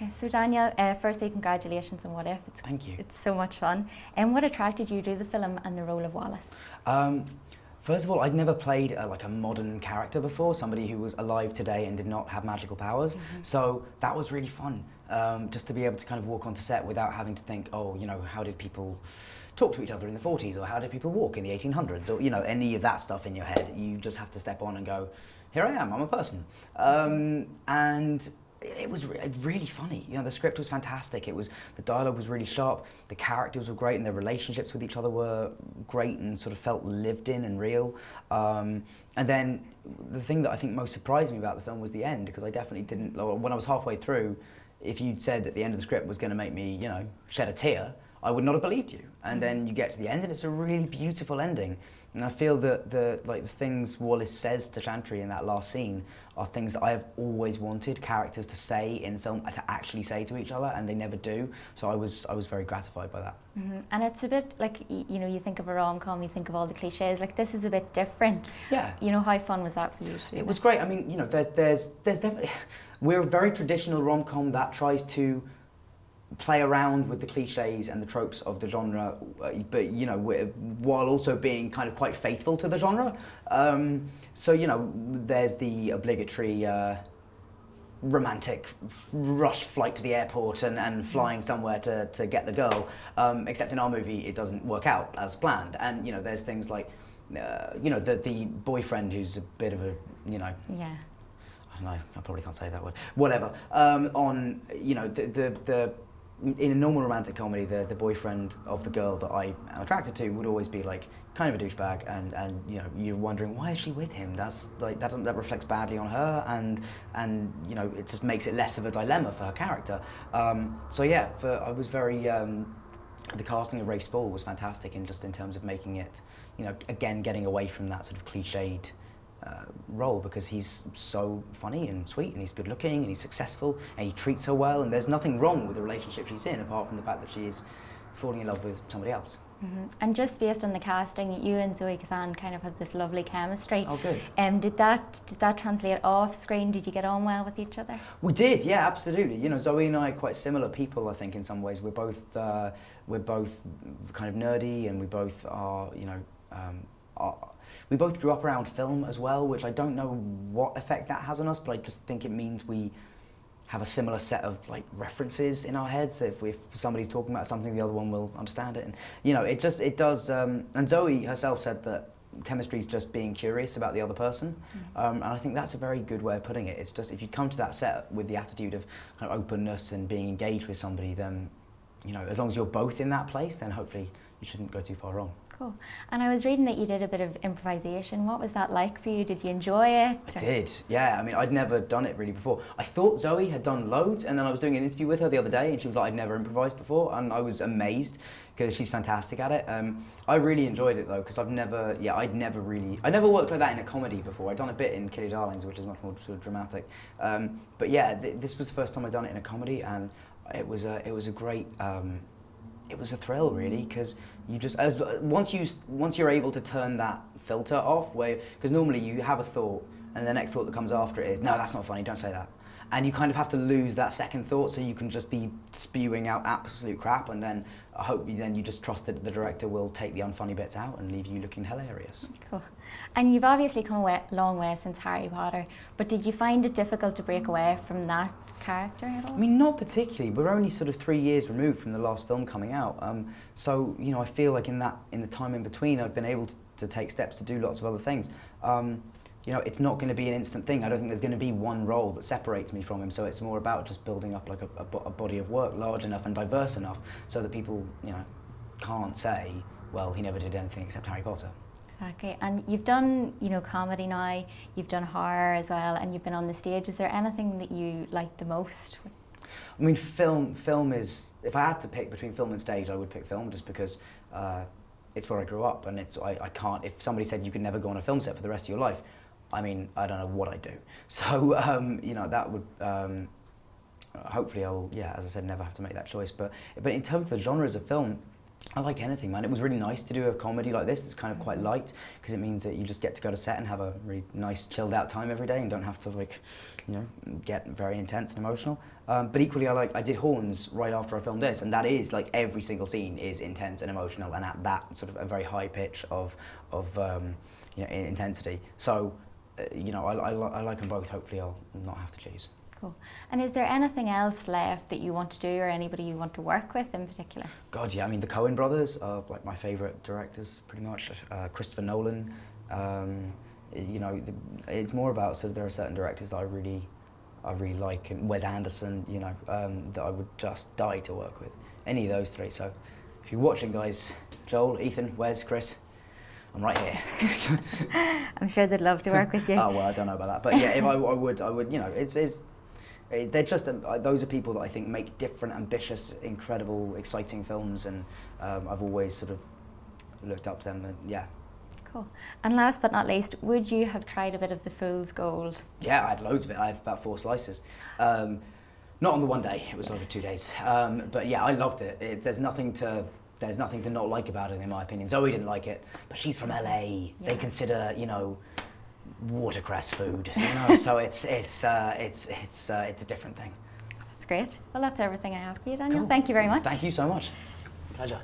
Okay, so Daniel, firstly, congratulations on What If. Thank you. It's so much fun. And what attracted you to the film and the role of Wallace? First of all, I'd never played like a modern character before, somebody who was alive today and did not have magical powers. So that was really fun, just to be able to kind of walk onto set without having to think, oh, you know, how did people talk to each other in the 40s, or how did people walk in the 1800s, or, you know, any of that stuff in your head. You just have to step on and go, here I am, I'm a person. And it was really funny. You know, the script was fantastic. The dialogue was really sharp. The characters were great, and their relationships with each other were great and sort of felt lived in and real. And then the thing that I think most surprised me about the film was the end, because I definitely didn't. When I was halfway through, if you'd said that the end of the script was going to make me, you know, shed a tear, I would not have believed you. And then you get to the end, and it's a really beautiful ending. And I feel that the things Wallace says to Chantry in that last scene are things that I have always wanted characters to say in film, to actually say to each other, and they never do. So I was very gratified by that. And it's a bit like, you know, you think of a rom-com, you think of all the cliches. Like, this is a bit different. Yeah. You know, how fun was that for you? It was great. I mean, you know, there's definitely we're a very traditional rom-com that tries to play around with the cliches and the tropes of the genre, but, you know, while also being kind of quite faithful to the genre. So, you know, there's the obligatory romantic rushed flight to the airport and flying somewhere to get the girl, except in our movie it doesn't work out as planned. And, you know, there's things like, you know, the boyfriend who's a bit of a, you know... Yeah. I don't know, I probably can't say that word. Whatever. On, you know, in a normal romantic comedy, the boyfriend of the girl that I am attracted to would always be like kind of a douchebag, and you know, you're wondering, why is she with him? That's like that reflects badly on her, and you know, it just makes it less of a dilemma for her character. So yeah, I was very the casting of Rafe Spall was fantastic, in terms of making it, you know, again getting away from that sort of cliched role, because he's so funny and sweet, and he's good looking, and he's successful, and he treats her well, and there's nothing wrong with the relationship she's in, apart from the fact that she is falling in love with somebody else. And just based on the casting, you and Zoe Kazan kind of had this lovely chemistry. Oh, good. Did that translate off screen? Did you get on well with each other? We did, yeah, absolutely. You know, Zoe and I are quite similar people, I think, in some ways. We're both kind of nerdy, and we both are, you know, we both grew up around film as well, which I don't know what effect that has on us, but I just think it means we have a similar set of like references in our heads. So if somebody's talking about something, the other one will understand it, and you know, it does. And Zoe herself said that chemistry is just being curious about the other person, and I think that's a very good way of putting it. It's just, if you come to that set with the attitude of kind of openness and being engaged with somebody, then, you know, as long as you're both in that place, then hopefully you shouldn't go too far wrong. Cool. And I was reading that you did a bit of improvisation. What was that like for you? Did you enjoy it? I did, yeah. I mean, I'd never done it really before. I thought Zoe had done loads, and then I was doing an interview with her the other day, and she was like, I'd never improvised before, and I was amazed, because she's fantastic at it. I really enjoyed it though, because I'd never worked like that in a comedy before. I'd done a bit in Killy Darlings, which is much more sort of dramatic. But yeah, this was the first time I'd done it in a comedy, and it was a great. It was a thrill, really, because you just once you're able to turn that filter off, because normally you have a thought and the next thought that comes after it is, no, that's not funny, don't say that, and you kind of have to lose that second thought, so you can just be spewing out absolute crap, and then I hope you just trust that the director will take the unfunny bits out and leave you looking hilarious. Cool. And you've obviously come a long way since Harry Potter, but did you find it difficult to break away from that character at all? I mean, not particularly. We're only sort of 3 years removed from the last film coming out, so, you know, I feel like in the time in between, I've been able to take steps to do lots of other things. You know, it's not going to be an instant thing. I don't think there's going to be one role that separates me from him, so it's more about just building up like a body of work large enough and diverse enough so that people, you know, can't say, well, he never did anything except Harry Potter. Exactly. And you've done, you know, comedy now, you've done horror as well, and you've been on the stage. Is there anything that you like the most? I mean, film is, if I had to pick between film and stage, I would pick film, just because it's where I grew up, and I can't, if somebody said you could never go on a film set for the rest of your life, I mean, I don't know what I'd do. So, you know, that would, hopefully I will, yeah, as I said, never have to make that choice. But in terms of the genres of film, I like anything, man. It was really nice to do a comedy like this. It's kind of quite light because it means that you just get to go to set and have a really nice, chilled out time every day and don't have to, like, you know, get very intense and emotional. But equally, I did Horns right after I filmed this, and that is like every single scene is intense and emotional, and at that sort of a very high pitch of you know, intensity. So, you know, I like them both. Hopefully, I'll not have to choose. Cool. And is there anything else left that you want to do, or anybody you want to work with in particular? God, yeah. I mean, the Coen brothers are like my favourite directors, pretty much. Christopher Nolan. You know, it's more about sort of there are certain directors that I really like, and Wes Anderson. You know, that I would just die to work with. Any of those three. So, if you're watching, guys, Joel, Ethan, Wes, Chris, I'm right here. I'm sure they'd love to work with you. Oh well, I don't know about that, but yeah, if I would. You know, they're just those are people that I think make different, ambitious, incredible, exciting films, and I've always sort of looked up to them. And yeah. Cool. And last but not least, would you have tried a bit of the Fool's Gold? Yeah, I had loads of it. I had about 4 slices. Not on the one day. It was over 2 days. But yeah, I loved it. There's nothing to not like about it, in my opinion. Zoe didn't like it, but she's from LA. Yeah. They consider, you know, watercress food, you know, so it's a different thing. That's great. Well, that's everything I have for you, Daniel. Cool. Thank you very much. Thank you so much. Pleasure.